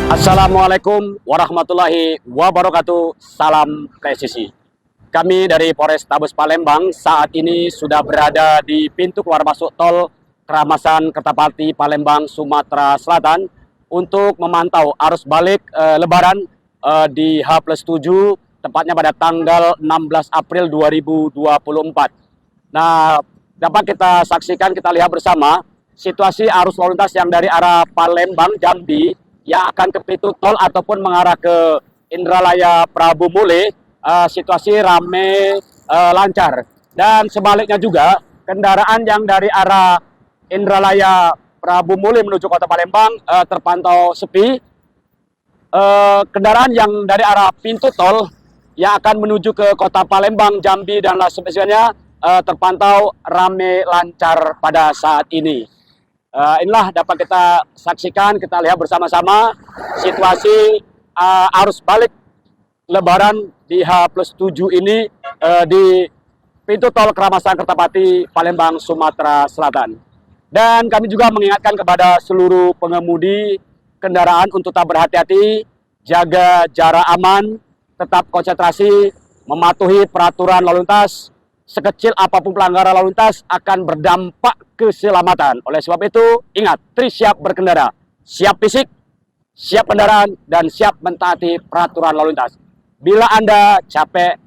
Assalamualaikum warahmatullahi wabarakatuh. Salam presisi. Kami dari Polrestabes Palembang saat ini sudah berada di pintu keluar masuk tol Keramasan Kertapati Palembang, Sumatera Selatan untuk memantau arus balik Lebaran di H+7, tepatnya pada tanggal 16 April 2024. Nah, dapat kita saksikan, kita lihat bersama situasi arus lalu lintas yang dari arah Palembang Jambi yang akan ke pintu tol ataupun mengarah ke Indralaya Prabu Mule, situasi rame, lancar. Dan sebaliknya juga kendaraan yang dari arah Indralaya Prabu Mule menuju kota Palembang terpantau sepi. Kendaraan yang dari arah pintu tol yang akan menuju ke kota Palembang, Jambi dan lain sebagainya terpantau rame lancar pada saat ini. Inilah dapat kita saksikan, kita lihat bersama-sama situasi arus balik Lebaran di H+7 ini di pintu tol Keramasan Kertapati Palembang, Sumatera Selatan. Dan kami juga mengingatkan kepada seluruh pengemudi kendaraan untuk tetap berhati-hati, jaga jarak aman, tetap konsentrasi, mematuhi peraturan lalu lintas. Sekecil apapun pelanggaran lalu lintas akan berdampak keselamatan. Oleh sebab itu, ingat, siap berkendara, siap fisik, siap kendaraan, dan siap mentaati peraturan lalu lintas. Bila Anda capek,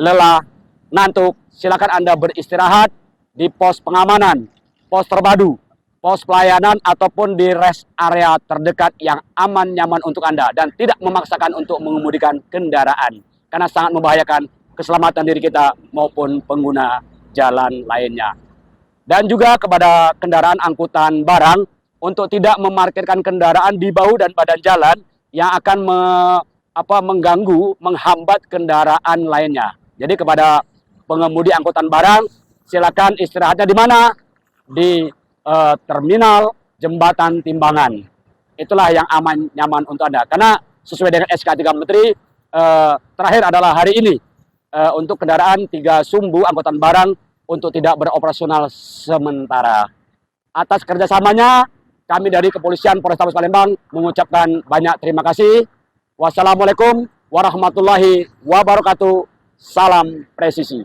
lelah, ngantuk, silakan Anda beristirahat di pos pengamanan, pos terpadu, pos pelayanan, ataupun di rest area terdekat yang aman, nyaman untuk Anda. Dan tidak memaksakan untuk mengemudikan kendaraan, karena sangat membahayakan keselamatan diri kita maupun pengguna jalan lainnya. Dan juga kepada kendaraan angkutan barang untuk tidak memarkirkan kendaraan di bahu dan badan jalan yang akan mengganggu, menghambat kendaraan lainnya. Jadi kepada pengemudi angkutan barang, silakan istirahatnya di mana? Di terminal jembatan timbangan. Itulah yang aman, nyaman untuk Anda. Karena sesuai dengan SK 3 Menteri, terakhir adalah hari ini untuk kendaraan 3 sumbu angkutan barang untuk tidak beroperasional sementara. Atas kerjasamanya, kami dari Kepolisian Polrestabes Palembang mengucapkan banyak terima kasih. Wassalamualaikum warahmatullahi wabarakatuh. Salam presisi.